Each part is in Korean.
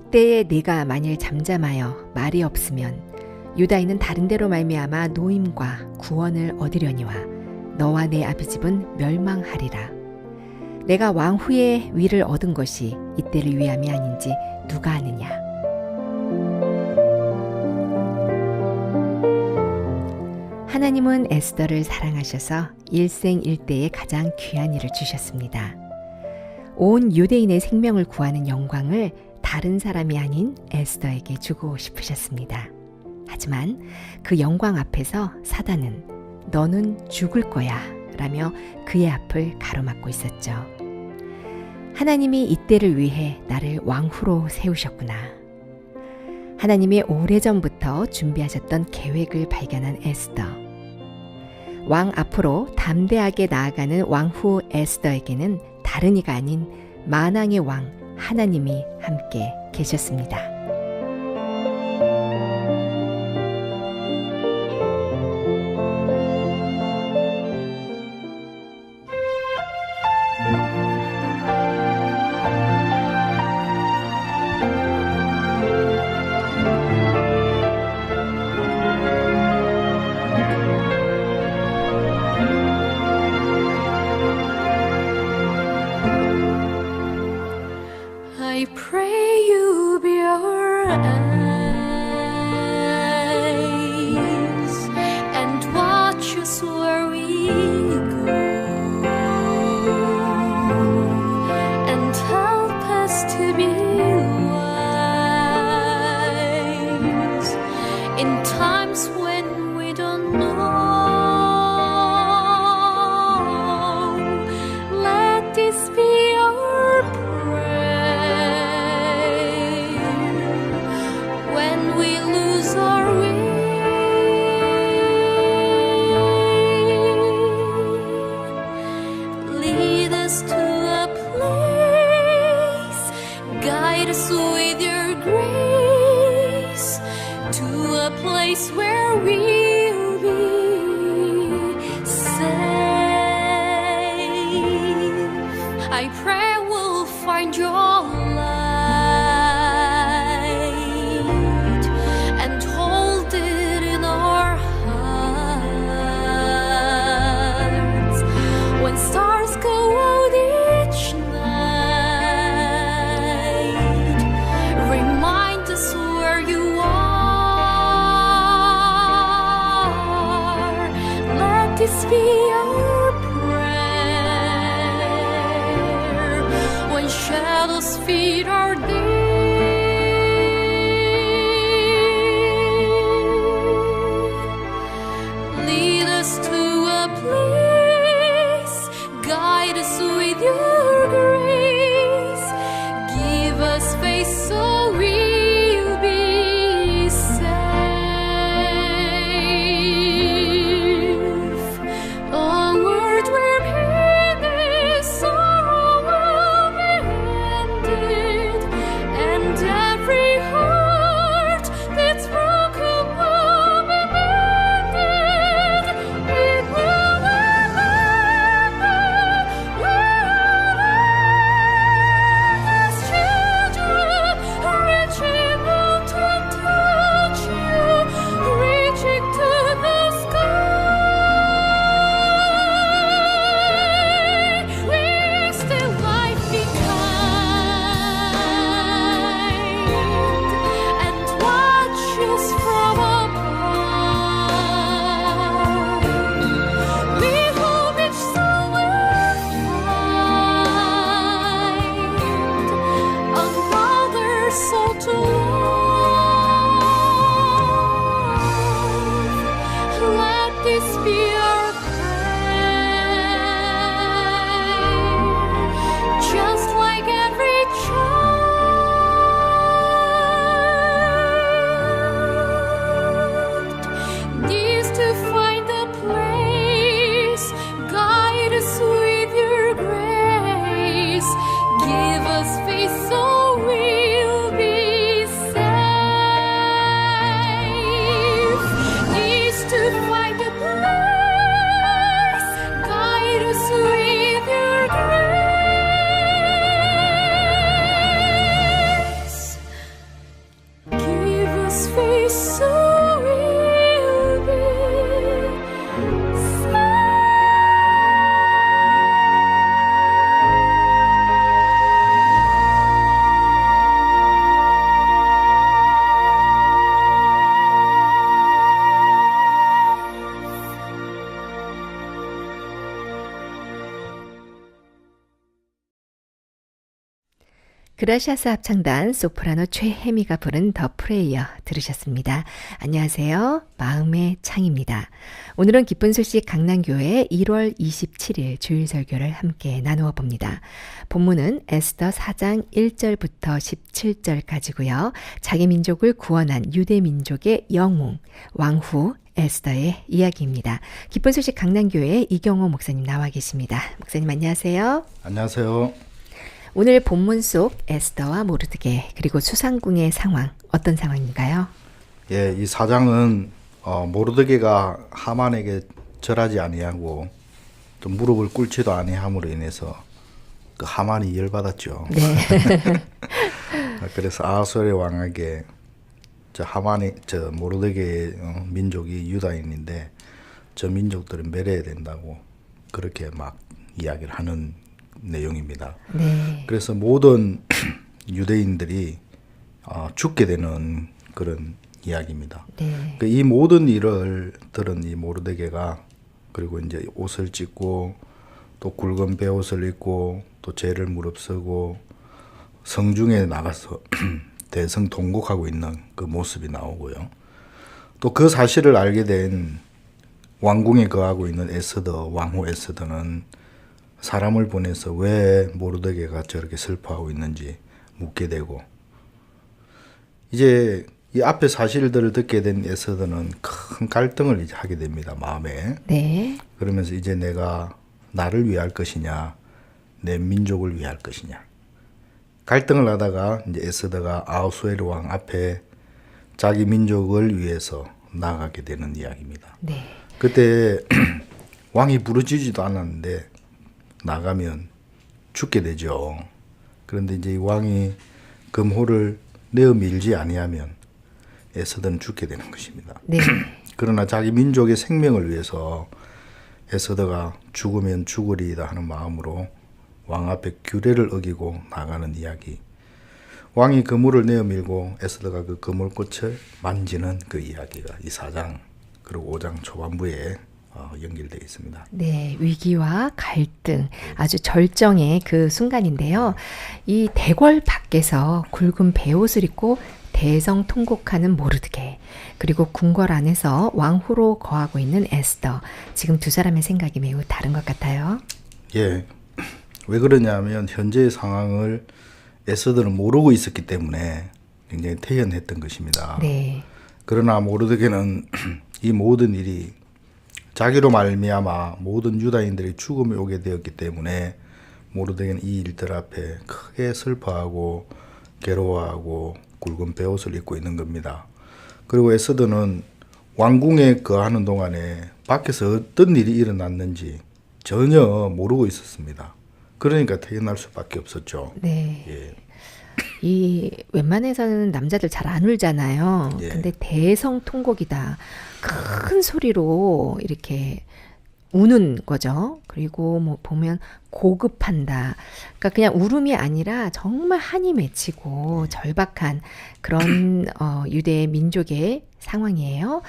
이때에 네가 만일 잠잠하여 말이 없으면 유다인은 다른 데로 말미암아 노임과 구원을 얻으려니와 너와 내 아비집은 멸망하리라. 내가 왕 후에 위를 얻은 것이 이때를 위함이 아닌지 누가 아느냐. 하나님은 에스더를 사랑하셔서 일생일대에 가장 귀한 일을 주셨습니다. 온 유대인의 생명을 구하는 영광을 다른 사람이 아닌 에스더에게 주고 싶으셨습니다. 하지만 그 영광 앞에서 사단은 너는 죽을 거야 라며 그의 앞을 가로막고 있었죠. 하나님이 이때를 위해 나를 왕후로 세우셨구나. 하나님이 오래전부터 준비하셨던 계획을 발견한 에스더. 왕 앞으로 담대하게 나아가는 왕후 에스더에게는 다른 이가 아닌 만왕의 왕 하나님이 함께 계셨습니다. I pray you be our eyes and watch us where we go and help us to be wise in times when we don't know. Let this be our when we lose our way. Lead us to a place, guide us with your grace, to a place where we'll be safe. I pray we'll find your light and hold it in our hearts. When stars go out each night, remind us where you are. Let this be our prayer when shadows feed our day. Lead us to a place, guide us with your grace, give us faith so we'll be safe. A world where pain is sorrow will be ended, 그라시아스 합창단 소프라노 최혜미가 부른 더 프레이어 들으셨습니다. 안녕하세요. 마음의 창입니다. 오늘은 기쁜 소식 강남교회 1월 27일 주일 설교를 함께 나누어 봅니다. 본문은 에스더 4장 1절부터 17절까지고요. 자기 민족을 구원한 유대 민족의 영웅, 왕후 에스더의 이야기입니다. 기쁜 소식 강남교회 이경호 목사님 나와 계십니다. 목사님 안녕하세요. 안녕하세요. 오늘 본문 속 에스더와 모르드게 그리고 수상궁의 상황 어떤 상황인가요? 예, 이 사장은 모르드게가 하만에게 절하지 아니하고 또 무릎을 꿇지도 아니함으로 인해서 그 하만이 열받았죠. 네. 그래서 아하수에르 왕에게 저 모르드게의 민족이 유다인인데 저 민족들은 멸해야 된다고 그렇게 막 이야기를 하는 내용입니다. 네. 그래서 모든 유대인들이 죽게 되는 그런 이야기입니다. 네. 이 모든 일을 들은 이 모르드게가 그리고 이제 옷을 찢고 또 굵은 베옷을 입고 또 죄를 무릅쓰고 성중에 나가서 대성통곡하고 있는 그 모습이 나오고요. 또 그 사실을 알게 된 왕궁에 거하고 있는 에스더, 왕후 에스더는 사람을 보내서 왜 모르드게가 저렇게 슬퍼하고 있는지 묻게 되고, 이제 이 앞에 사실들을 듣게 된 에스더는 큰 갈등을 이제 하게 됩니다, 마음에. 네. 그러면서 이제 내가 나를 위할 것이냐, 내 민족을 위할 것이냐. 갈등을 하다가 이제 에스더가 아하수에르 왕 앞에 자기 민족을 위해서 나가게 되는 이야기입니다. 네. 그때 왕이 부르짖지도 않았는데 나가면 죽게 되죠. 그런데 이제 이 왕이 금호를 내어 밀지 아니하면 에스더는 죽게 되는 것입니다. 네. 그러나 자기 민족의 생명을 위해서 에스더가 죽으면 죽으리이다 하는 마음으로 왕 앞에 규례를 어기고 나가는 이야기. 왕이 그물을 내어 밀고 에스더가 그 그물꽃을 만지는 그 이야기가 이 4장 그리고 5장 초반부에 연결되어 있습니다. 네, 위기와 갈등, 아주 절정의 그 순간인데요. 이 대궐 밖에서 굵은 베옷을 입고 대성통곡하는 모르드게, 그리고 궁궐 안에서 왕후로 거하고 있는 에스더. 지금 두 사람의 생각이 매우 다른 것 같아요. 예, 왜 그러냐면 현재의 상황을 에스더는 모르고 있었기 때문에 굉장히 태연했던 것입니다. 네. 그러나 모르드게는 이 모든 일이 자기로 말미암아 모든 유다인들이 죽음이 오게 되었기 때문에 모르드게는 이 일들 앞에 크게 슬퍼하고 괴로워하고 굵은 베옷을 입고 있는 겁니다. 그리고 에스더는 왕궁에 거하는 동안에 밖에서 어떤 일이 일어났는지 전혀 모르고 있었습니다. 그러니까 태어날 수밖에 없었죠. 네. 예. 이 웬만해서는 남자들 잘 안 울잖아요. 예. 근데 대성통곡이다. 큰 소리로 이렇게 우는 거죠. 그리고 뭐 보면 고급한다. 그러니까 그냥 울음이 아니라 정말 한이 맺히고 절박한 그런 유대 민족의 상황이에요.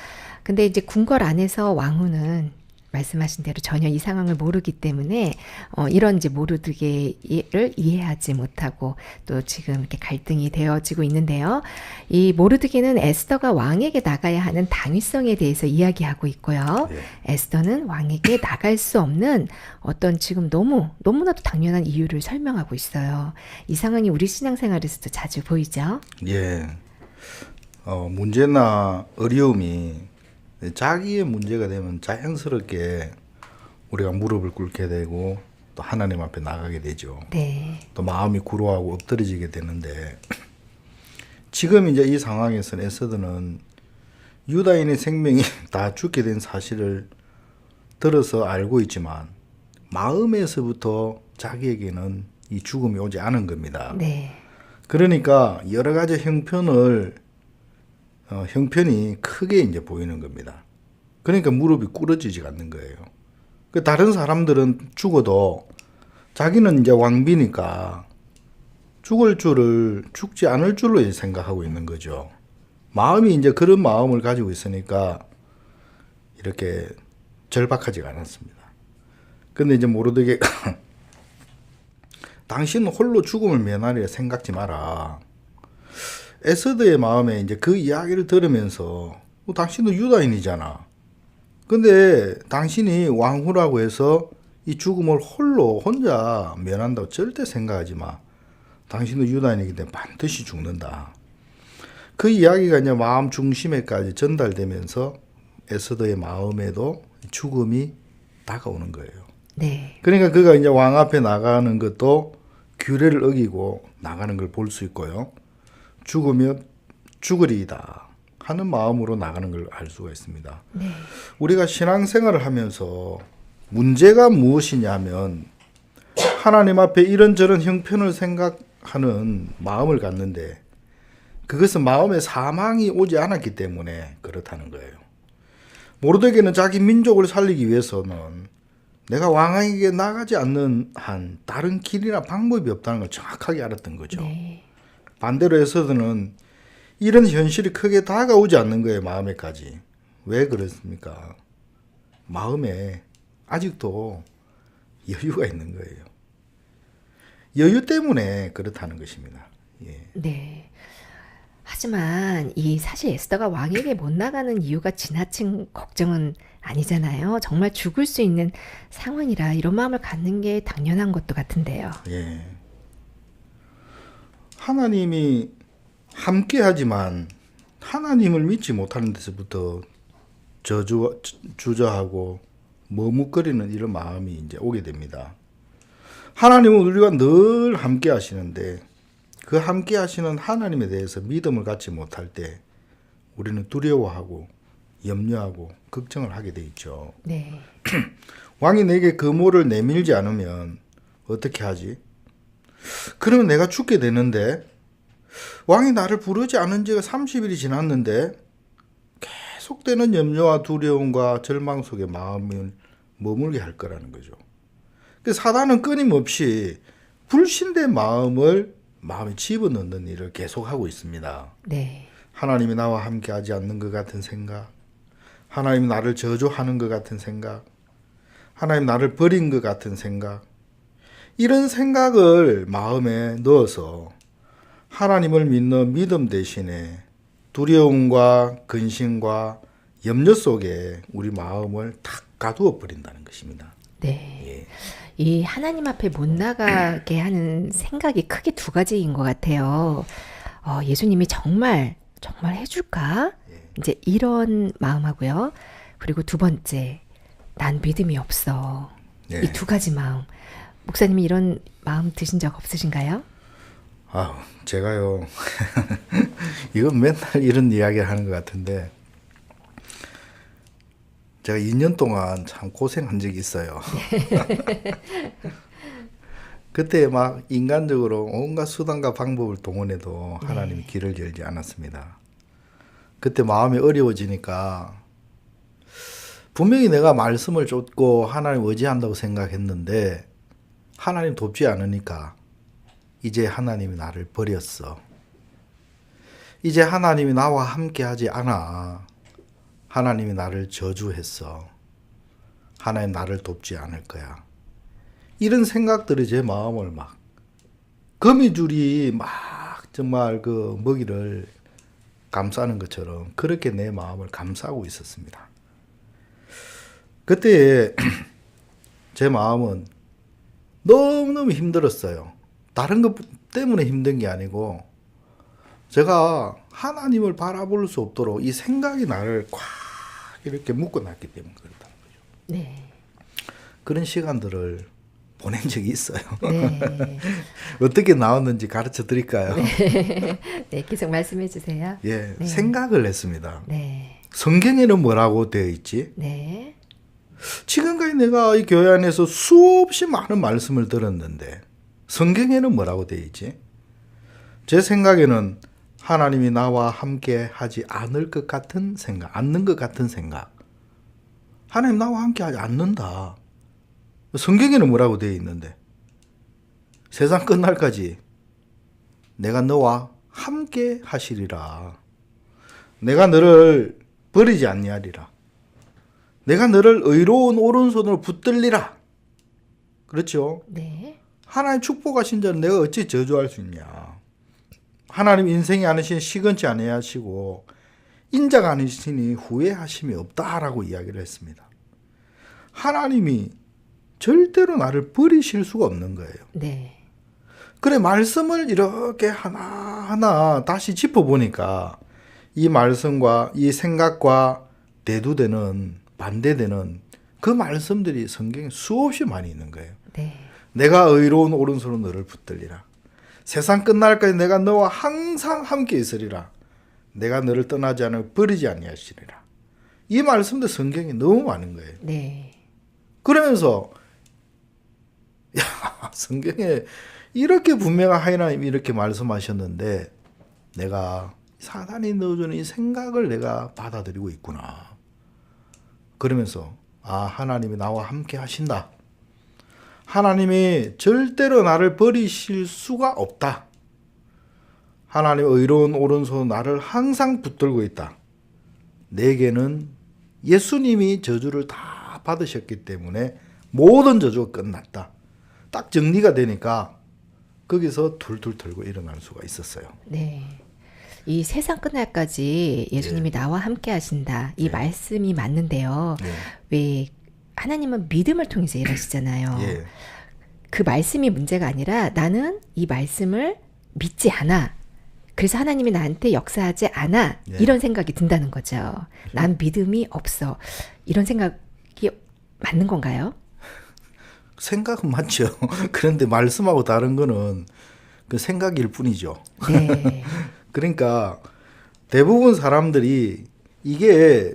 근데 이제 궁궐 안에서 왕후는 말씀하신 대로 전혀 이 상황을 모르기 때문에 이런 이제 모르드게를 이해하지 못하고 또 지금 이렇게 갈등이 되어지고 있는데요. 이 모르드게는 에스더가 왕에게 나가야 하는 당위성에 대해서 이야기하고 있고요. 예. 에스더는 왕에게 나갈 수 없는 어떤 지금 너무나도 당연한 이유를 설명하고 있어요. 이 상황이 우리 신앙생활에서도 자주 보이죠. 예. 문제나 어려움이 자기의 문제가 되면 자연스럽게 우리가 무릎을 꿇게 되고 또 하나님 앞에 나가게 되죠. 네. 또 마음이 구로하고 엎드러지게 되는데 지금 이제 이 상황에서는 에스더는 유다인의 생명이 다 죽게 된 사실을 들어서 알고 있지만 마음에서부터 자기에게는 이 죽음이 오지 않은 겁니다. 네. 그러니까 여러 가지 형편이 크게 이제 보이는 겁니다. 그러니까 무릎이 꿇어지지가 않는 거예요. 그 다른 사람들은 죽어도 자기는 이제 왕비니까 죽지 않을 줄로 생각하고 있는 거죠. 마음이 이제 그런 마음을 가지고 있으니까 이렇게 절박하지가 않았습니다. 근데 이제 모르드게가 당신은 홀로 죽음을 면하리라 생각지 마라. 에스더의 마음에 이제 그 이야기를 들으면서 당신도 유다인이잖아. 근데 당신이 왕후라고 해서 이 죽음을 혼자 면한다고 절대 생각하지 마. 당신도 유다인이기 때문에 반드시 죽는다. 그 이야기가 이제 마음 중심에까지 전달되면서 에스더의 마음에도 죽음이 다가오는 거예요. 네. 그러니까 그가 이제 왕 앞에 나가는 것도 규례를 어기고 나가는 걸 볼 수 있고요. 죽으면 죽으리이다 하는 마음으로 나가는 걸 알 수가 있습니다. 네. 우리가 신앙생활을 하면서 문제가 무엇이냐면 하나님 앞에 이런저런 형편을 생각하는 마음을 갖는데 그것은 마음에 사망이 오지 않았기 때문에 그렇다는 거예요. 모르드게는 자기 민족을 살리기 위해서는 내가 왕에게 나가지 않는 한 다른 길이나 방법이 없다는 걸 정확하게 알았던 거죠. 네. 반대로 에스더는 이런 현실이 크게 다가오지 않는 거예요. 마음에까지. 왜 그렇습니까? 마음에 아직도 여유가 있는 거예요. 여유 때문에 그렇다는 것입니다. 예. 네. 하지만 이 사실 에스더가 왕에게 못 나가는 이유가 지나친 걱정은 아니잖아요. 정말 죽을 수 있는 상황이라 이런 마음을 갖는 게 당연한 것도 같은데요. 예. 하나님이 함께하지만 하나님을 믿지 못하는 데서부터 주저하고 머뭇거리는 이런 마음이 이제 오게 됩니다. 하나님은 우리가 늘 함께 하시는데 그 함께 하시는 하나님에 대해서 믿음을 갖지 못할 때 우리는 두려워하고 염려하고 걱정을 하게 돼 있죠. 네. 왕이 내게 금호를 내밀지 않으면 어떻게 하지? 그러면 내가 죽게 되는데 왕이 나를 부르지 않은 지가 30일이 지났는데 계속되는 염려와 두려움과 절망 속에 마음을 머물게 할 거라는 거죠. 그래서 사단은 끊임없이 불신된 마음에 집어넣는 일을 계속하고 있습니다. 네. 하나님이 나와 함께 하지 않는 것 같은 생각, 하나님이 나를 저주하는 것 같은 생각, 하나님 나를 버린 것 같은 생각, 이런 생각을 마음에 넣어서 하나님을 믿는 믿음 대신에 두려움과 근심과 염려 속에 우리 마음을 탁 가두어 버린다는 것입니다. 네. 예. 이 하나님 앞에 못 나가게 하는 생각이 크게 두 가지인 것 같아요. 예수님이 정말 해줄까? 이제 이런 마음하고요. 그리고 두 번째, 난 믿음이 없어. 예. 이 두 가지 마음. 목사님이 이런 마음 드신 적 없으신가요? 제가요. 이건 맨날 이런 이야기를 하는 것 같은데 제가 2년 동안 참 고생한 적이 있어요. 그때 막 인간적으로 온갖 수단과 방법을 동원해도 하나님이 길을 열지 않았습니다. 그때 마음이 어려워지니까 분명히 내가 말씀을 쫓고 하나님 의지한다고 생각했는데 하나님 돕지 않으니까 이제 하나님이 나를 버렸어. 이제 하나님이 나와 함께 하지 않아. 하나님이 나를 저주했어. 하나님 나를 돕지 않을 거야. 이런 생각들이 제 마음을 막 거미줄이 막 정말 그 먹이를 감싸는 것처럼 그렇게 내 마음을 감싸고 있었습니다. 그때 제 마음은 너무너무 힘들었어요. 다른 것 때문에 힘든 게 아니고 제가 하나님을 바라볼 수 없도록 이 생각이 나를 꽉 이렇게 묶어놨기 때문에 그렇다는 거죠. 네. 그런 시간들을 보낸 적이 있어요. 네. 어떻게 나왔는지 가르쳐 드릴까요? 네, 계속 말씀해 주세요. 예, 네. 생각을 했습니다. 네. 성경에는 뭐라고 되어 있지? 네. 지금까지 내가 이 교회 안에서 수없이 많은 말씀을 들었는데 성경에는 뭐라고 되어 있지? 제 생각에는 하나님이 나와 함께 하지 않을 것 같은 생각, 않는 것 같은 생각. 하나님 나와 함께 하지 않는다. 성경에는 뭐라고 되어 있는데? 세상 끝날까지 내가 너와 함께 하시리라. 내가 너를 버리지 아니하리라. 내가 너를 의로운 오른손으로 붙들리라. 그렇죠? 네. 하나님 축복하신 자는 내가 어찌 저주할 수 있냐. 하나님 인생이 아니신 시건치 아니야 하시고 인자가 아니시니 후회하심이 없다라고 이야기를 했습니다. 하나님이 절대로 나를 버리실 수가 없는 거예요. 네. 그래 말씀을 이렇게 하나하나 다시 짚어보니까 이 말씀과 이 생각과 대두되는 반대되는 그 말씀들이 성경에 수없이 많이 있는 거예요. 네. 내가 의로운 오른손으로 너를 붙들리라. 세상 끝날까지 내가 너와 항상 함께 있으리라. 내가 너를 떠나지 않고 버리지 아니하시리라. 이 말씀도 성경에 너무 많은 거예요. 네. 그러면서 야 성경에 이렇게 분명한 하나님이 이렇게 말씀하셨는데 내가 사단이 넣어주는 이 생각을 내가 받아들이고 있구나. 그러면서 하나님이 나와 함께 하신다. 하나님이 절대로 나를 버리실 수가 없다. 하나님의 의로운 오른손은 나를 항상 붙들고 있다. 내게는 예수님이 저주를 다 받으셨기 때문에 모든 저주가 끝났다. 딱 정리가 되니까 거기서 툴툴 털고 일어날 수가 있었어요. 네. 이 세상 끝날까지 예수님이 나와 함께 하신다. 이 말씀이 맞는데요. 왜 하나님은 믿음을 통해서 일하시잖아요. 그 말씀이 문제가 아니라 나는 이 말씀을 믿지 않아. 그래서 하나님이 나한테 역사하지 않아. 이런 생각이 든다는 거죠. 난 믿음이 없어. 이런 생각이 맞는 건가요? 생각은 맞죠. 그런데 말씀하고 다른 거는 그 생각일 뿐이죠. 네. 그러니까 대부분 사람들이 이게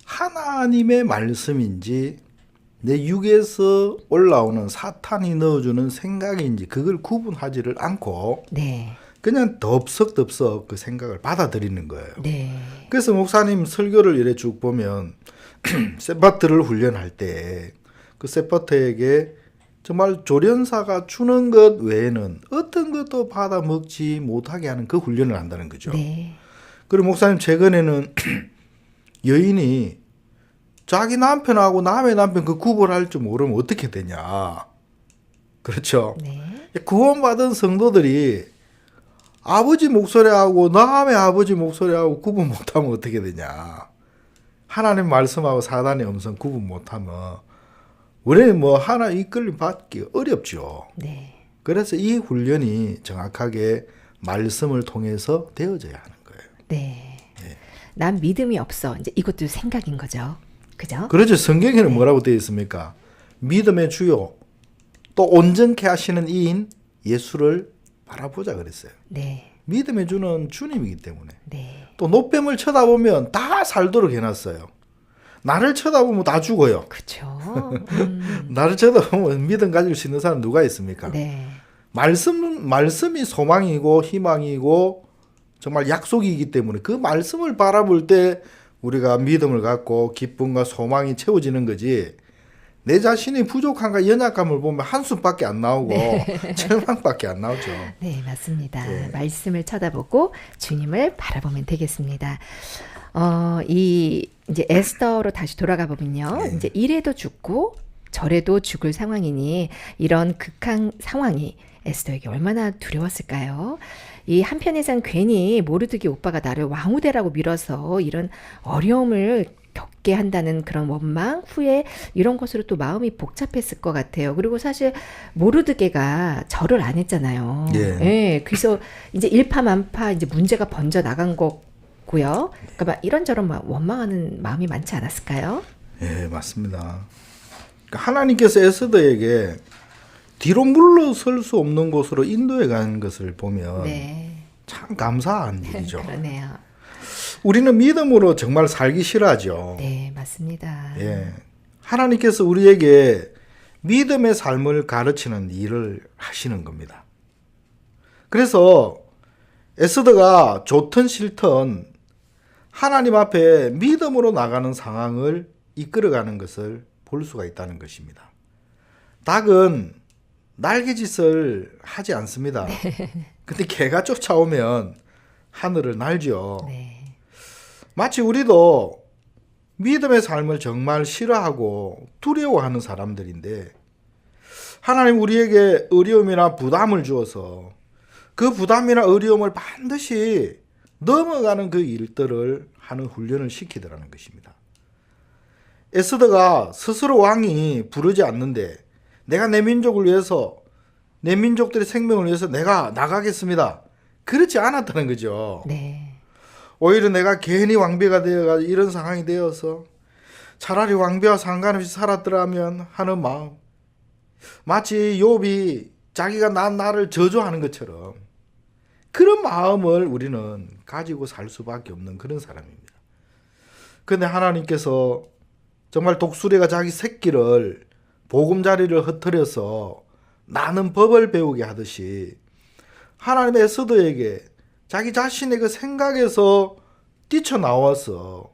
하나님의 말씀인지 내 육에서 올라오는 사탄이 넣어주는 생각인지 그걸 구분하지를 않고 네. 그냥 덥석덥석 그 생각을 받아들이는 거예요. 네. 그래서 목사님 설교를 이래 쭉 보면 세파트를 훈련할 때 그 세파트에게 정말 조련사가 주는 것 외에는 어떤 것도 받아 먹지 못하게 하는 그 훈련을 한다는 거죠. 네. 그리고 목사님 최근에는 여인이 자기 남편하고 남의 남편 그 구분할 줄 모르면 어떻게 되냐. 그렇죠. 네. 구원받은 성도들이 아버지 목소리하고 남의 아버지 목소리하고 구분 못하면 어떻게 되냐. 하나님 말씀하고 사단의 음성 구분 못하면 우리는 뭐 하나 이끌림 받기 어렵죠. 네. 그래서 이 훈련이 정확하게 말씀을 통해서 되어져야 하는 거예요. 네. 난 믿음이 없어. 이제 이것도 생각인 거죠. 그죠? 그렇죠. 성경에는 뭐라고 되어 있습니까? 믿음의 주요 또 온전케 하시는 이인 예수를 바라보자 그랬어요. 네. 믿음의 주는 주님이기 때문에. 네. 또 노뱀을 쳐다보면 다 살도록 해놨어요. 나를 쳐다보면 다 죽어요. 그렇죠. 나를 쳐다보면 믿음 가질 수 있는 사람 누가 있습니까? 네. 말씀이 소망이고 희망이고 정말 약속이기 때문에 그 말씀을 바라볼 때 우리가 믿음을 갖고 기쁨과 소망이 채워지는 거지. 내 자신이 부족한가 연약함을 보면 한숨밖에 안 나오고 절망밖에 안 나오죠. 네, 맞습니다. 말씀을 쳐다보고 주님을 바라보면 되겠습니다. 이제 에스더로 다시 돌아가 보면요. 이제 이래도 죽고 저래도 죽을 상황이니 이런 극한 상황이 에스더에게 얼마나 두려웠을까요? 이 한편에선 괜히 모르드게 오빠가 나를 왕후대라고 밀어서 이런 어려움을 겪게 한다는 그런 원망, 후회 이런 것으로 또 마음이 복잡했을 것 같아요. 그리고 사실 모르드게가 절을 안 했잖아요. 예, 그래서 이제 일파만파 이제 문제가 번져 나간 거고요. 그러니까 막 이런저런 막 원망하는 마음이 많지 않았을까요? 예, 맞습니다. 그러니까 하나님께서 에스더에게 뒤로 물러설 수 없는 곳으로 인도해 가는 것을 보면 참 감사한 일이죠. 그러네요. 우리는 믿음으로 정말 살기 싫어하죠. 네, 맞습니다. 예, 하나님께서 우리에게 믿음의 삶을 가르치는 일을 하시는 겁니다. 그래서 에스더가 좋든 싫든 하나님 앞에 믿음으로 나가는 상황을 이끌어가는 것을 볼 수가 있다는 것입니다. 닭은 날개짓을 하지 않습니다. 근데 개가 쫓아오면 하늘을 날죠. 네. 마치 우리도 믿음의 삶을 정말 싫어하고 두려워하는 사람들인데 하나님 우리에게 어려움이나 부담을 주어서 그 부담이나 어려움을 반드시 넘어가는 그 일들을 하는 훈련을 시키더라는 것입니다. 에스더가 스스로 왕이 부르지 않는데 내가 내 민족을 위해서, 내 민족들의 생명을 위해서 내가 나가겠습니다, 그렇지 않았다는 거죠. 네. 오히려 내가 괜히 왕비가 되어가 이런 상황이 되어서 차라리 왕비와 상관없이 살았더라면 하는 마음, 마치 욥이 자기가 나를 저주하는 것처럼 그런 마음을 우리는 가지고 살 수밖에 없는 그런 사람입니다. 그런데 하나님께서 정말 독수리가 자기 새끼를 보금자리를 흩트려서 나는 법을 배우게 하듯이 하나님의 에스더에게 자기 자신의 그 생각에서 뛰쳐나와서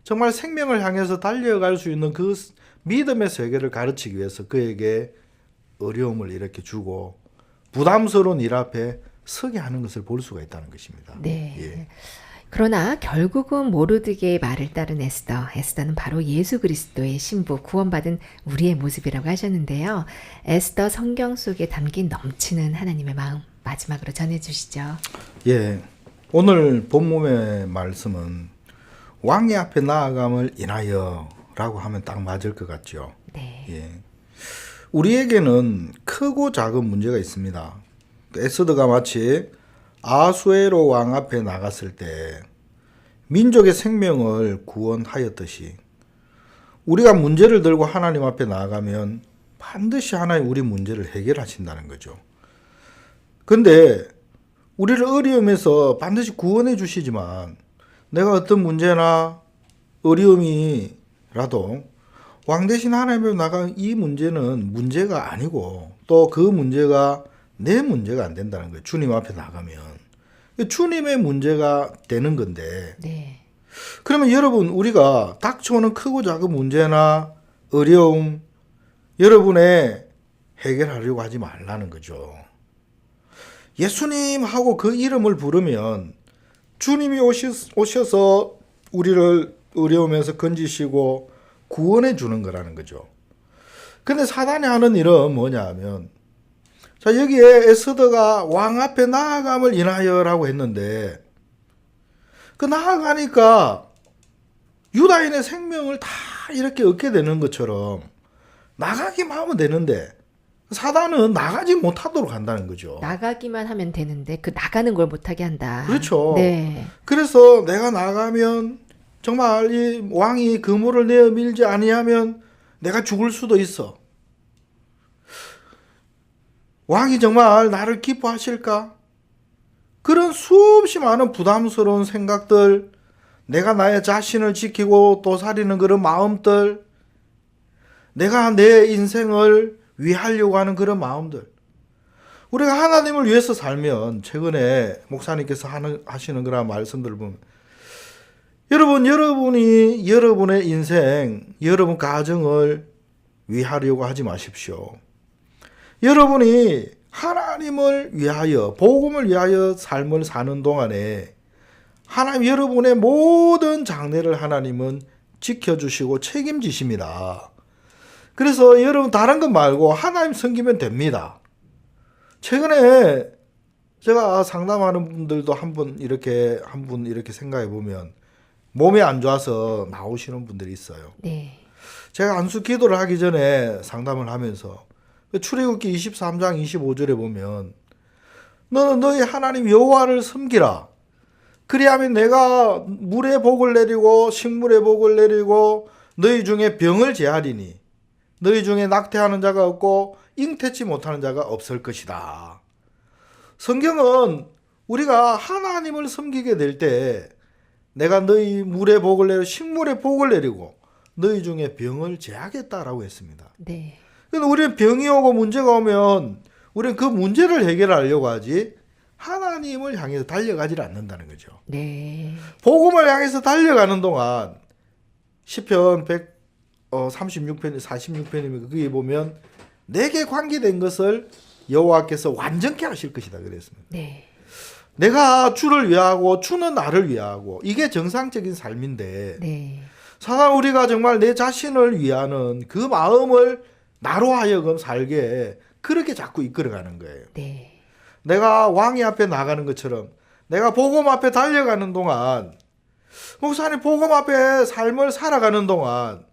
정말 생명을 향해서 달려갈 수 있는 그 믿음의 세계를 가르치기 위해서 그에게 어려움을 이렇게 주고 부담스러운 일 앞에 서게 하는 것을 볼 수가 있다는 것입니다. 네. 예. 그러나 결국은 모르드게의 말을 따른 에스더는 바로 예수 그리스도의 신부, 구원받은 우리의 모습이라고 하셨는데요. 에스더 성경 속에 담긴 넘치는 하나님의 마음, 마지막으로 전해주시죠. 예, 오늘 본문의 말씀은 왕의 앞에 나아감을 인하여 라고 하면 딱 맞을 것 같죠. 네. 예. 우리에게는 크고 작은 문제가 있습니다. 에스더가 마치 아수에로 왕 앞에 나갔을 때 민족의 생명을 구원하였듯이 우리가 문제를 들고 하나님 앞에 나아가면 반드시 하나님 우리 문제를 해결하신다는 거죠. 근데 우리를 어려움에서 반드시 구원해 주시지만 내가 어떤 문제나 어려움이라도 왕 대신 하나님을 나간 이 문제는 문제가 아니고 또 그 문제가 내 문제가 안 된다는 거예요. 주님 앞에 나가면 주님의 문제가 되는 건데, 네. 그러면 여러분, 우리가 닥쳐오는 크고 작은 문제나 어려움 여러분의 해결하려고 하지 말라는 거죠. 예수님 하고 그 이름을 부르면 주님이 오셔서 우리를 어려움에서 건지시고 구원해 주는 거라는 거죠. 근데 사단이 하는 일은 뭐냐 하면, 자, 여기에 에스더가 왕 앞에 나아감을 인하여라고 했는데, 그 나아가니까 유다인의 생명을 다 이렇게 얻게 되는 것처럼 나가기만 하면 되는데, 사단은 나가지 못하도록 한다는 거죠. 나가기만 하면 되는데 그 나가는 걸 못하게 한다. 그렇죠. 네. 그래서 내가 나가면 정말 이 왕이 그물을 내어 밀지 아니하면 내가 죽을 수도 있어. 왕이 정말 나를 기뻐하실까? 그런 수없이 많은 부담스러운 생각들, 내가 나의 자신을 지키고 도사리는 그런 마음들, 내가 내 인생을 위하려고 하는 그런 마음들. 우리가 하나님을 위해서 살면, 최근에 목사님께서 하시는 그런 말씀들을 보면, 여러분이 여러분의 인생, 여러분 가정을 위하려고 하지 마십시오. 여러분이 하나님을 위하여, 복음을 위하여 삶을 사는 동안에 하나님 여러분의 모든 장래를 하나님은 지켜주시고 책임지십니다. 그래서 여러분 다른 것 말고 하나님 섬기면 됩니다. 최근에 제가 상담하는 분들도 한 분 이렇게 생각해 보면 몸이 안 좋아서 나오시는 분들이 있어요. 네. 제가 안수 기도를 하기 전에 상담을 하면서 출애굽기 23장 25절에 보면 너는 너희 하나님 여호와를 섬기라. 그리하면 내가 물의 복을 내리고 식물의 복을 내리고 너희 중에 병을 제하리니 너희 중에 낙태하는 자가 없고 잉태치 못하는 자가 없을 것이다. 성경은 우리가 하나님을 섬기게 될 때 내가 너희 물의 복을 내리고 식물의 복을 내리고 너희 중에 병을 제하겠다라고 했습니다. 네. 근데 우리는 병이 오고 문제가 오면 우리는 그 문제를 해결하려고 하지 하나님을 향해서 달려가지 않는다는 거죠. 네. 복음을 향해서 달려가는 동안 시편 136편, 46편이면 거기에 보면 내게 관계된 것을 여호와께서 완전케 하실 것이다 그랬습니다. 네. 내가 주를 위하고 주는 나를 위하고 이게 정상적인 삶인데 네. 사실 우리가 정말 내 자신을 위하는 그 마음을 나로 하여금 살게 그렇게 자꾸 이끌어가는 거예요. 네. 내가 왕이 앞에 나가는 것처럼 내가 복음 앞에 달려가는 동안, 목사님 복음 앞에 삶을 살아가는 동안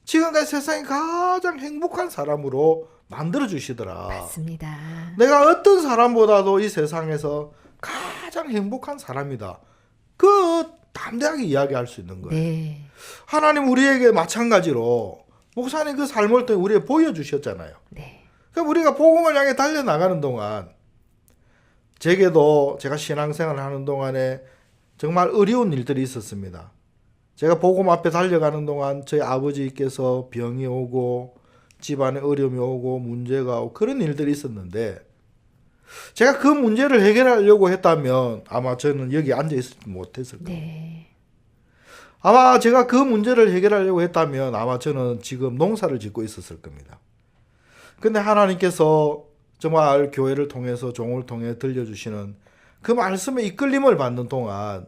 지금까지 세상에 가장 행복한 사람으로 만들어 주시더라. 맞습니다. 내가 어떤 사람보다도 이 세상에서 가장 행복한 사람이다. 그 담대하게 이야기할 수 있는 거예요. 네. 하나님 우리에게 마찬가지로 목사님 그 삶을 통해 우리에게 보여주셨잖아요. 네. 그럼 우리가 복음을 향해 달려나가는 동안, 제게도 제가 신앙생활을 하는 동안에 정말 어려운 일들이 있었습니다. 제가 복음 앞에 달려가는 동안 저희 아버지께서 병이 오고 집안에 어려움이 오고 문제가 오고 그런 일들이 있었는데, 제가 그 문제를 해결하려고 했다면 아마 저는 여기 앉아있지 못했을 거예요. 네. 아마 제가 그 문제를 해결하려고 했다면 아마 저는 지금 농사를 짓고 있었을 겁니다. 근데 하나님께서 정말 교회를 통해서 종을 통해 들려주시는 그 말씀에 이끌림을 받는 동안,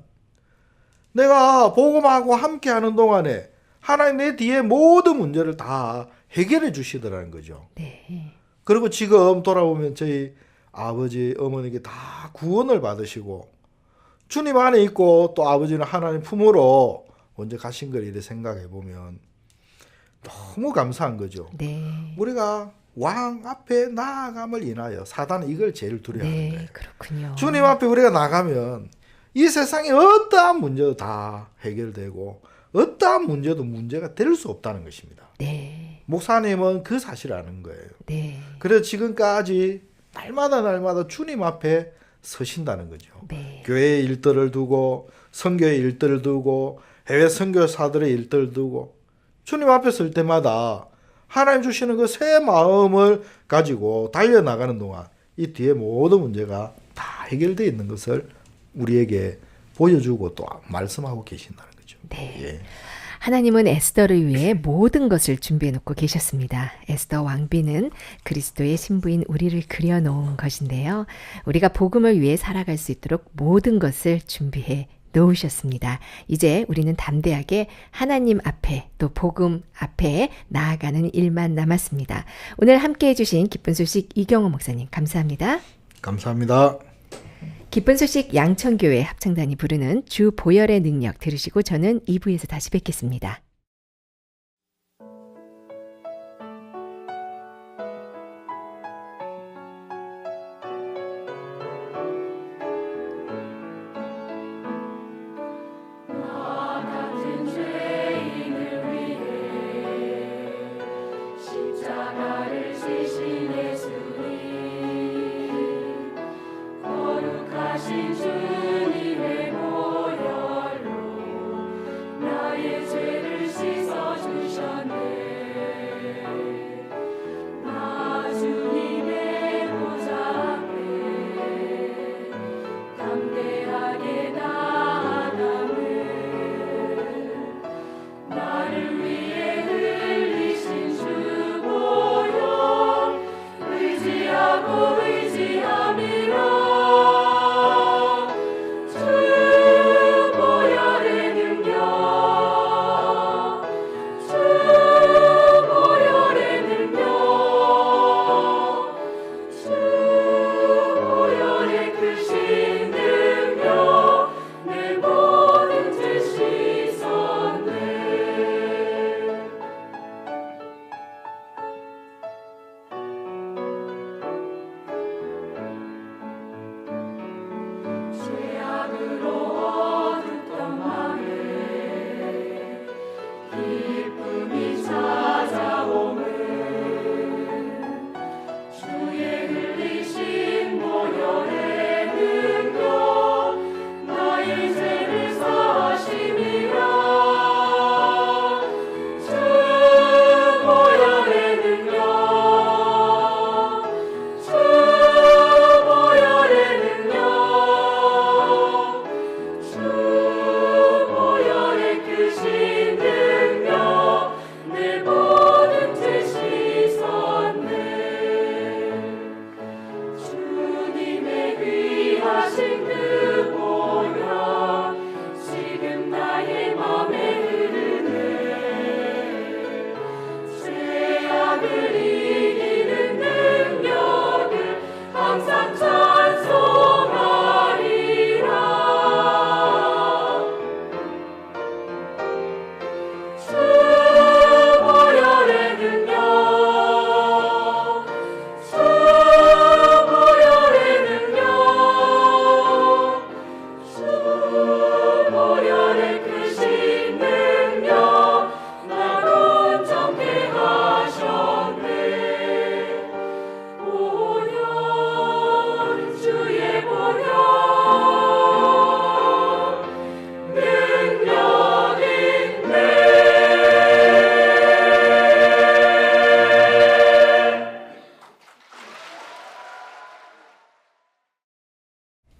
내가 복음하고 함께하는 동안에 하나님 내 뒤에 모든 문제를 다 해결해 주시더라는 거죠. 네. 그리고 지금 돌아보면 저희 아버지, 어머니께 다 구원을 받으시고 주님 안에 있고 또 아버지는 하나님 품으로 먼저 가신 걸 이렇게 생각해 보면 너무 감사한 거죠. 네. 우리가 왕 앞에 나아감을 인하여 사단은 이걸 제일 두려워하는 거예요. 네, 그렇군요. 주님 앞에 우리가 나가면 이 세상에 어떠한 문제도 다 해결되고 어떠한 문제도 문제가 될 수 없다는 것입니다. 네. 목사님은 그 사실을 아는 거예요. 네. 그래서 지금까지 날마다 주님 앞에 서신다는 거죠. 네. 교회의 일들을 두고 선교의 일들을 두고 해외 선교사들의 일들을 두고 주님 앞에 설 때마다 하나님 주시는 그 새 마음을 가지고 달려나가는 동안 이 뒤에 모든 문제가 다 해결되어 있는 것을 우리에게 보여주고 또 말씀하고 계신다는 거죠. 네. 예. 하나님은 에스더를 위해 모든 것을 준비해 놓고 계셨습니다. 에스더 왕비는 그리스도의 신부인 우리를 그려놓은 것인데요. 우리가 복음을 위해 살아갈 수 있도록 모든 것을 준비해 놓으셨습니다. 이제 우리는 담대하게 하나님 앞에 또 복음 앞에 나아가는 일만 남았습니다. 오늘 함께 해주신 기쁜 소식 이경호 목사님 감사합니다. 감사합니다. 기쁜 소식 양천교회 합창단이 부르는 주 보혈의 능력 들으시고 저는 2부에서 다시 뵙겠습니다. 십자가를 지신 예수님 거룩하신 주님의 보혈로 나의 죄를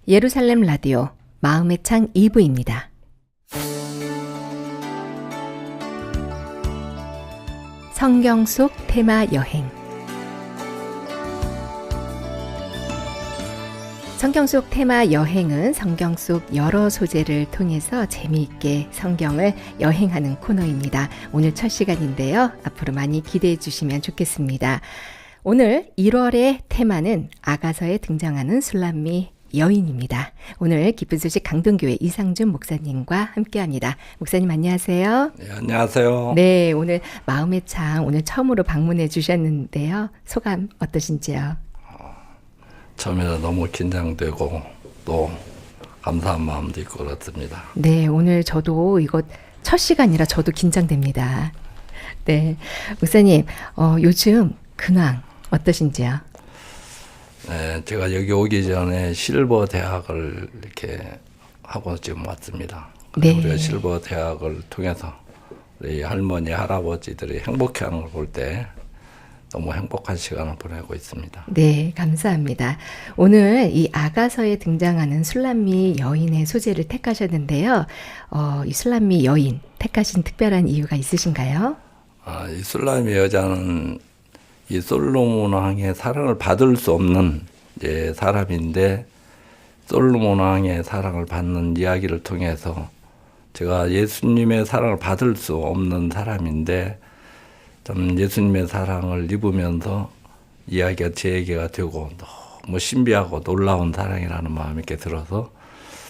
예루살렘 라디오 마음의 창 2부입니다. 성경 속 테마 여행. 성경 속 테마 여행은 성경 속 여러 소재를 통해서 재미있게 성경을 여행하는 코너입니다. 오늘 첫 시간인데요. 앞으로 많이 기대해 주시면 좋겠습니다. 오늘 1월의 테마는 아가서에 등장하는 술람미 여인입니다. 오늘 기쁜 소식 강동교회 이상준 목사님과 함께합니다. 목사님 안녕하세요. 네, 안녕하세요. 네, 오늘 마음의 창 오늘 처음으로 방문해 주셨는데요. 소감 어떠신지요? 처음에는 너무 긴장되고 또 감사한 마음도 있고 그렇습니다. 네, 오늘 저도 이거 첫 시간이라 저도 긴장됩니다. 네, 목사님 요즘 근황 어떠신지요? 네, 제가 여기 오기 전에 실버 대학을 이렇게 하고 지금 왔습니다. 네. 우리가 실버 대학을 통해서 우리 할머니, 할아버지들이 행복해하는 걸 볼 때 너무 행복한 시간을 보내고 있습니다. 네, 감사합니다. 오늘 이 아가서에 등장하는 술람미 여인의 소재를 택하셨는데요. 이 술람미 여인 택하신 특별한 이유가 있으신가요? 이 술람미 여자는 이 솔로몬 왕의 사랑을 받을 수 없는 사람인데 솔로몬 왕의 사랑을 받는 이야기를 통해서 제가 예수님의 사랑을 받을 수 없는 사람인데 좀 예수님의 사랑을 입으면서 이야기가 제 얘기가 되고 너무 신비하고 놀라운 사랑이라는 마음이 이렇게 들어서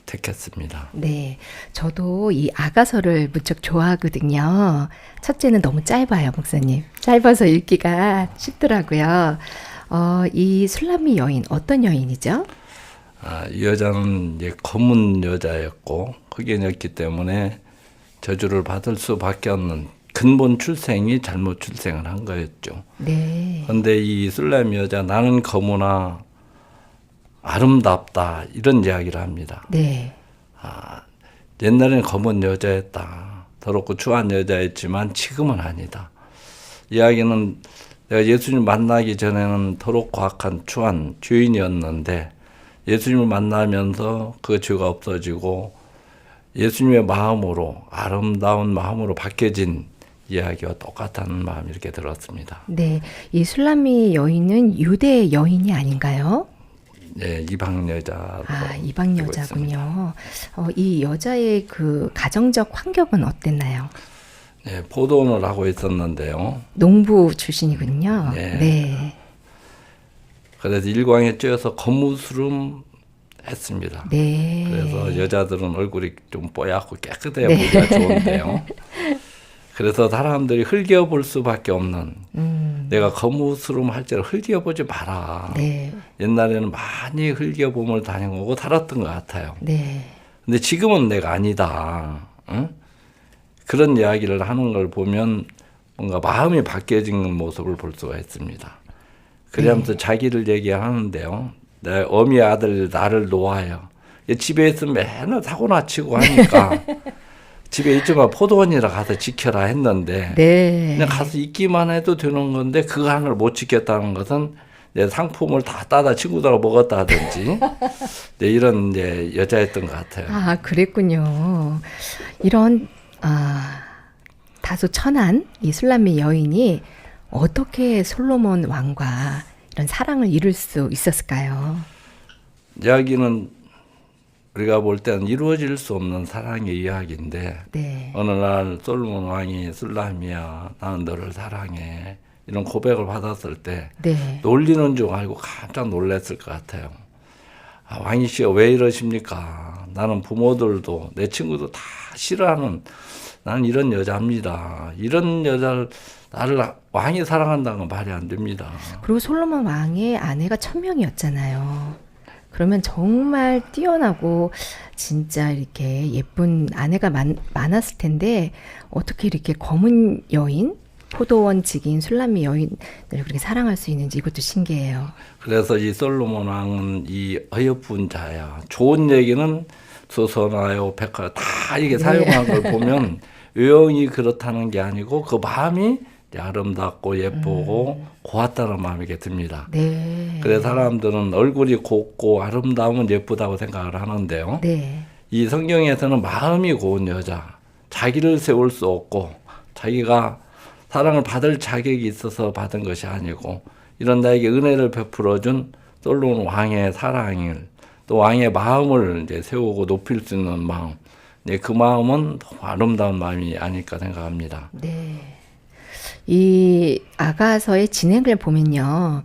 택했습니다. 네, 저도 이 아가서를 무척 좋아하거든요. 첫째는 너무 짧아요, 목사님. 짧아서 읽기가 쉽더라고요. 이 술람미 여인 어떤 여인이죠? 이 여자는 이제 검은 여자였고 흑인이었기 때문에 저주를 받을 수밖에 없는 근본 출생이 잘못 출생을 한 거였죠. 네. 그런데 이 술람미 여자 나는 검으나 아름답다 이런 이야기를 합니다. 네. 옛날에는 검은 여자였다. 더럽고 추한 여자였지만 지금은 아니다. 이야기는 내가 예수님 만나기 전에는 더럽고 악한 추한 죄인이었는데 예수님을 만나면서 그 죄가 없어지고 예수님의 마음으로 아름다운 마음으로 바뀌어진 이야기와 똑같다는 마음이 이렇게 들었습니다. 네. 이 술람미 여인은 유대 여인이 아닌가요? 네, 이방 여자. 이방 여자군요. 이 여자의 그 가정적 환경은 어땠나요? 네, 포도원을 하고 있었는데요. 농부 출신이군요. 네. 네. 그래서 일광에 쬐어서 거무스름 했습니다. 네. 그래서 여자들은 얼굴이 좀 뽀얗고 깨끗해야 보기가 좋은데요. 그래서 사람들이 흘겨볼 수밖에 없는 내가 거무스름 할 때를 흘겨보지 마라. 네. 옛날에는 많이 흘겨봄을 다녀오고 살았던 것 같아요. 네. 근데 지금은 내가 아니다. 응? 그런 이야기를 하는 걸 보면 뭔가 마음이 바뀌어진 모습을 볼 수가 있습니다. 그러면서 자기를 얘기하는데요. 내 어미 아들 나를 놓아요. 집에 있으면 맨날 사고나 치고 하니까 집에 있지만 포도원이라 가서 지켜라 했는데 네. 그냥 가서 있기만 해도 되는 건데 그거 하나를 못 지켰다는 것은 내 상품을 다 따다 친구들하고 먹었다든지 이런 이제 여자였던 것 같아요. 그랬군요. 이런 다소 천한 이 술람미 여인이 어떻게 솔로몬 왕과 이런 사랑을 이룰 수 있었을까요? 이야기는 우리가 볼 때는 이루어질 수 없는 사랑의 이야기인데 네. 어느 날 솔로몬 왕이 술람미야 나는 너를 사랑해 이런 고백을 받았을 때 네. 놀리는 줄 알고 깜짝 놀랐을 것 같아요. 왕이시여 왜 이러십니까? 나는 부모들도 내 친구도 다 싫어하는 나는 이런 여자입니다. 이런 여자를 나를 왕이 사랑한다는 건 말이 안 됩니다. 그리고 솔로몬 왕의 아내가 1000명이었잖아요. 그러면 정말 뛰어나고 진짜 이렇게 예쁜 아내가 많았을 텐데 어떻게 이렇게 검은 여인, 포도원 직인 술람미 여인을 그렇게 사랑할 수 있는지 이것도 신기해요. 그래서 이 솔로몬 왕은 이 어여쁜 자야. 좋은 얘기는 소서나요, 백화 다 이게 사용한 걸 보면 외형이 그렇다는 게 아니고 그 마음이 이제 아름답고 예쁘고 고왔다는 마음이 이렇게 듭니다. 네. 그래서 사람들은 얼굴이 곱고 아름다우면 예쁘다고 생각을 하는데요. 네. 이 성경에서는 마음이 고운 여자, 자기를 세울 수 없고 자기가 사랑을 받을 자격이 있어서 받은 것이 아니고 이런 나에게 은혜를 베풀어준 솔로몬 왕의 사랑을 또 왕의 마음을 이제 세우고 높일 수 있는 마음, 그 마음은 너무 아름다운 마음이 아닐까 생각합니다. 네. 이 아가서의 진행을 보면요.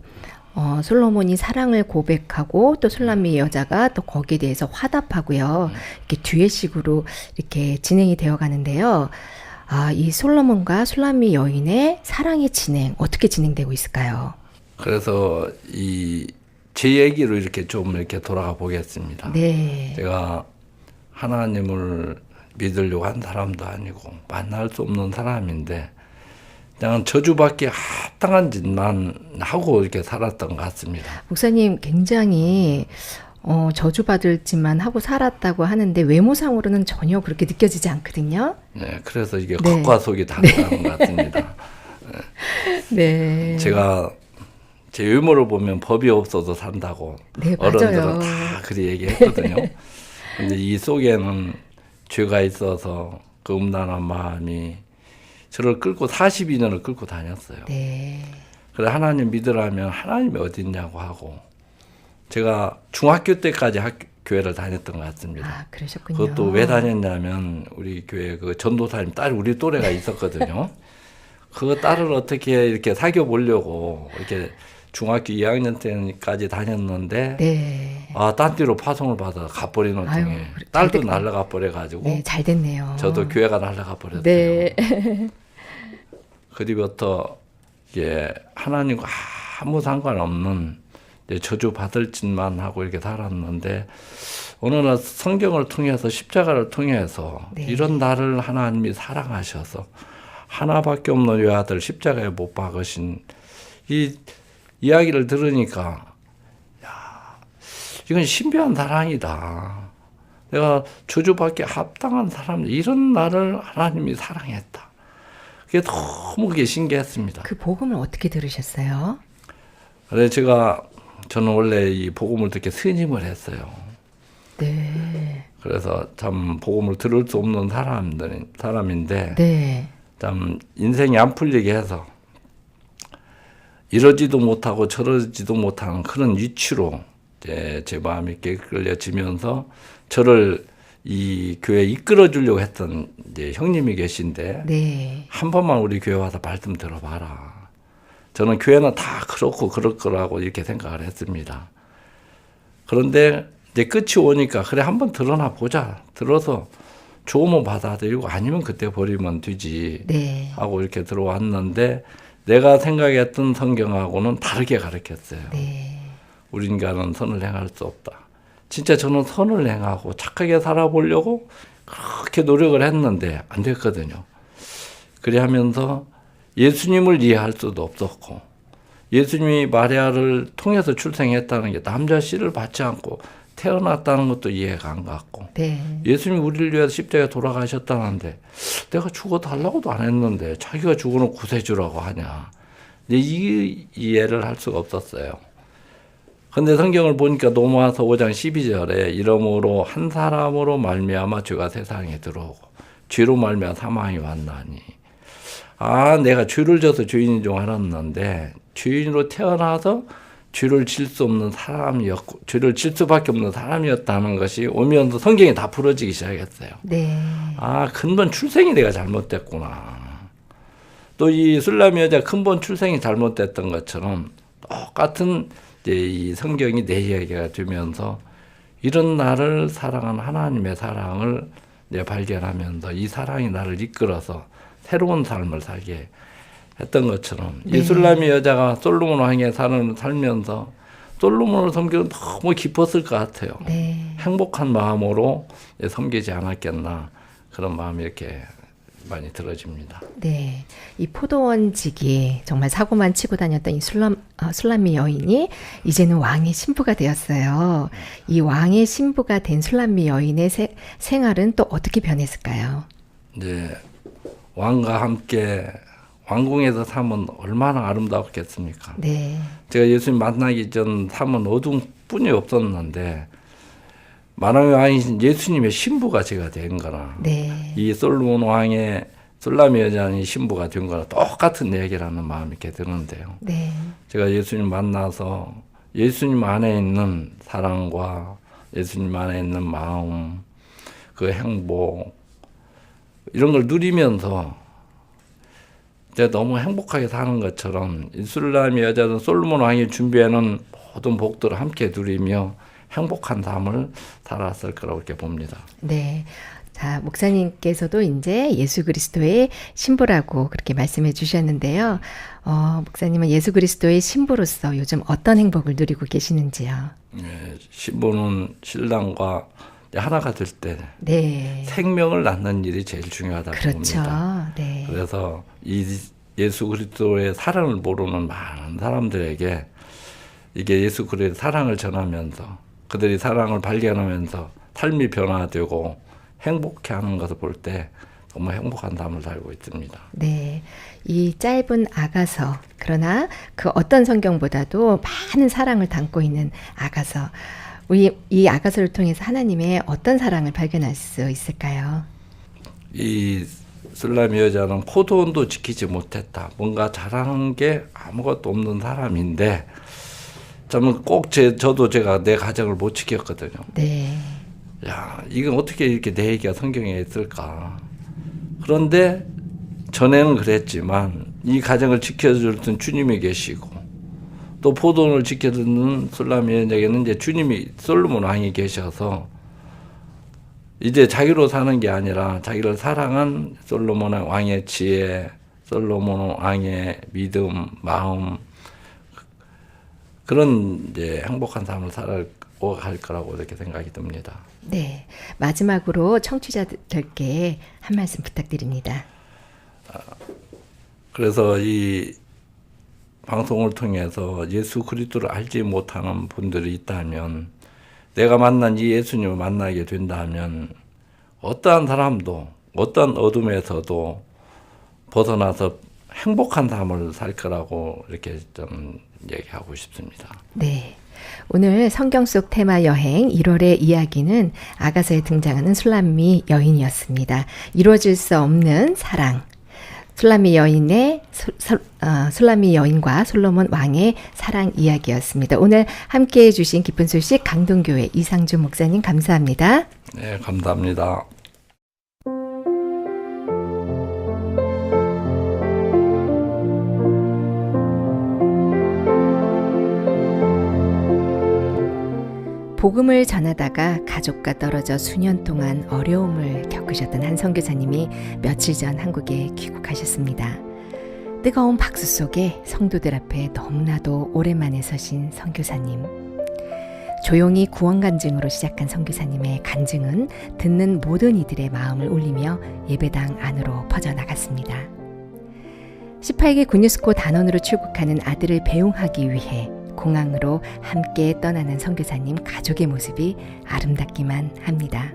솔로몬이 사랑을 고백하고 또 술람미 여자가 또 거기에 대해서 화답하고요. 이렇게 듀엣식으로 이렇게 진행이 되어 가는데요. 이 솔로몬과 술람미 여인의 사랑의 진행 어떻게 진행되고 있을까요? 그래서 제 얘기로 이렇게 좀 이렇게 돌아가 보겠습니다. 네. 제가 하나님을 믿으려고 한 사람도 아니고 만날 수 없는 사람인데 그냥 저주받기 합당한 짓만 하고 이렇게 살았던 것 같습니다. 목사님 굉장히 저주받을 짓만 하고 살았다고 하는데 외모상으로는 전혀 그렇게 느껴지지 않거든요. 네, 그래서 이게 네. 겉과 속이 다르다는 것 같습니다. 네. 제가 제 외모를 보면 법이 없어도 산다고 네, 어른들은 맞아요. 다 그리 얘기했거든요. 근데 이 속에는 죄가 있어서 그 음란한 마음이 저를 끌고 42년을 끌고 다녔어요. 네. 그래 하나님 믿으라면 하나님이 어디 있냐고 하고 제가 중학교 때까지 교회를 다녔던 것 같습니다. 그러셨군요. 그것도 왜 다녔냐면 우리 교회 그 전도사님 딸 우리 또래가 있었거든요. 그 딸을 어떻게 이렇게 사귀어 보려고 이렇게 중학교 2학년 때까지 다녔는데 네. 딴 뒤로 파송을 받아 가버리는 아유, 중에 잘 딸도 됐구나. 날라가 버려가지고 네, 잘 됐네요. 저도 교회가 날라가 버렸어요. 네. 그리고부터 이게 하나님과 아무 상관없는 저주 받을 짓만 하고 이렇게 살았는데 어느 날 성경을 통해서 십자가를 통해서 네. 이런 나를 하나님이 사랑하셔서 하나밖에 없는 외아들 십자가에 못 박으신 이 이야기를 들으니까 이건 신비한 사랑이다. 내가 저주받기 합당한 사람 이런 나를 하나님이 사랑했다. 그게 너무 그게 신기했습니다. 그 복음을 어떻게 들으셨어요? 그래서 저는 원래 이 복음을 듣게 스님을 했어요. 네. 그래서 참 복음을 들을 수 없는 사람인데 네. 참 인생이 안 풀리게 해서 이러지도 못하고 저러지도 못하는 그런 위치로 제 마음이 이렇게 끌려지면서 저를 이 교회에 이끌어 주려고 했던 형님이 계신데 네. 한 번만 우리 교회 와서 말씀 들어봐라. 저는 교회는 다 그렇고 그럴 거라고 이렇게 생각을 했습니다. 그런데 이제 끝이 오니까 그래 한번 들어나 보자. 들어서 좋으면 받아들이고 아니면 그때 버리면 되지 네. 하고 이렇게 들어왔는데 내가 생각했던 성경하고는 다르게 가르쳤어요. 네. 우리 인간은 선을 행할 수 없다. 진짜 저는 선을 행하고 착하게 살아보려고 그렇게 노력을 했는데 안 됐거든요. 그래 하면서 예수님을 이해할 수도 없었고 예수님이 마리아를 통해서 출생했다는 게 남자 씨를 받지 않고 태어났다는 것도 이해가 안 갔고 네. 예수님이 우리를 위해서 십자가에 돌아가셨다는데 내가 죽어달라고도 안 했는데 자기가 죽어놓고 구세주라고 하냐. 이 이해를 할 수가 없었어요. 근데 성경을 보니까 로마서 5장 12절에 이러므로 한 사람으로 말미암아 죄가 세상에 들어오고 죄로 말미암아 사망이 왔나니 내가 죄를 져서 죄인인 줄 알았는데 죄인으로 태어나서 죄를 질 수 없는 사람이었고 죄를 질 수밖에 없는 사람이었다는 것이 오면서 성경이 다 풀어지기 시작했어요. 네. 근본 출생이 내가 잘못됐구나. 또 이 술람이 여자 근본 출생이 잘못됐던 것처럼 똑같은 이 성경이 내 이야기가 되면서 이런 나를 사랑하는 하나님의 사랑을 발견하면서 이 사랑이 나를 이끌어서 새로운 삶을 살게 했던 것처럼 네. 이 술람이 여자가 솔로몬 왕의 삶을 살면서 솔로몬을 섬기는 너무 기뻤을 것 같아요. 네. 행복한 마음으로 섬기지 않았겠나 그런 마음이 이렇게 많이 들어집니다. 네. 이 포도원지기 정말 사고만 치고 다녔던 이 술람미 여인이 이제는 왕의 신부가 되었어요. 이 왕의 신부가 된 술람미 여인의 생활은 또 어떻게 변했을까요? 이제 왕과 함께 왕궁에서 삶은 얼마나 아름다웠겠습니까? 네. 제가 예수님 만나기 전 삶은 어두운 뿐이 없었는데 만왕의 왕이신 예수님의 신부가 제가 된 거나 네. 이 솔로몬 왕의 술람미 여자의 신부가 된 거나 똑같은 얘기라는 마음이 이렇게 드는데요. 네. 제가 예수님 만나서 예수님 안에 있는 사랑과 예수님 안에 있는 마음, 그 행복 이런 걸 누리면서 제가 너무 행복하게 사는 것처럼 이 술람미 여자는 솔로몬 왕이 준비해놓은 모든 복들을 함께 누리며 행복한 삶을 살았을 거라고 이렇게 봅니다. 네. 자, 목사님께서도 이제 예수 그리스도의 신부라고 그렇게 말씀해 주셨는데요. 목사님은 예수 그리스도의 신부로서 요즘 어떤 행복을 누리고 계시는지요? 예, 신부는 신랑과 하나가 될 때 네. 생명을 낳는 일이 제일 중요하다고 그렇죠. 봅니다. 네. 그래서 이 예수 그리스도의 사랑을 모르는 많은 사람들에게 이게 예수 그리스도의 사랑을 전하면서 그들이 사랑을 발견하면서 삶이 변화되고 행복해하는 것을 볼 때 너무 행복한 삶을 살고 있습니다. 네. 이 짧은 아가서, 그러나 그 어떤 성경보다도 많은 사랑을 담고 있는 아가서. 이 아가서를 통해서 하나님의 어떤 사랑을 발견할 수 있을까요? 이 술람미 여자는 포도원도 지키지 못했다. 뭔가 잘하는 게 아무것도 없는 사람인데 저는 꼭 저도 제가 내 가정을 못 지켰거든요. 네. 야, 이건 어떻게 이렇게 내 얘기가 성경에 있을까? 그런데 전에는 그랬지만 이 가정을 지켜주던 주님이 계시고 또 포도원을 지켜주는 술람미 여자에게는 이제 주님이 솔로몬 왕이 계셔서 이제 자기로 사는 게 아니라 자기를 사랑한 솔로몬 왕의 지혜, 솔로몬 왕의 믿음, 마음 그런 이제 행복한 삶을 살아갈 거라고 이렇게 생각이 듭니다. 네. 마지막으로 청취자들께 한 말씀 부탁드립니다. 그래서 이 방송을 통해서 예수 그리스도를 알지 못하는 분들이 있다면 내가 만난 이 예수님을 만나게 된다면 어떠한 사람도 어떤 어둠에서도 벗어나서 행복한 삶을 살 거라고 이렇게 좀 얘기하고 싶습니다. 네. 오늘 성경 속 테마 여행 1월의 이야기는 아가서에 등장하는 술람미 여인이었습니다. 이루어질 수 없는 사랑. 술람미 여인과 솔로몬 왕의 사랑 이야기였습니다. 오늘 함께해 주신 기쁜 소식 강동교회 이상준 목사님 감사합니다. 네, 감사합니다. 복음을 전하다가 가족과 떨어져 수년 동안 어려움을 겪으셨던 한 선교사님이 며칠 전 한국에 귀국하셨습니다. 뜨거운 박수 속에 성도들 앞에 너무나도 오랜만에 서신 선교사님. 조용히 구원 간증으로 시작한 선교사님의 간증은 듣는 모든 이들의 마음을 울리며 예배당 안으로 퍼져나갔습니다. 18기 군유스코 단원으로 출국하는 아들을 배웅하기 위해 공항으로 함께 떠나는 선교사님 가족의 모습이 아름답기만 합니다.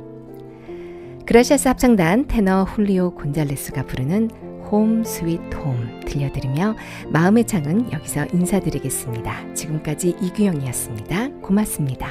그라시아스 합창단 테너 훌리오 곤잘레스가 부르는 홈 스윗 홈 들려드리며 마음의 창은 여기서 인사드리겠습니다. 지금까지 이규영이었습니다. 고맙습니다.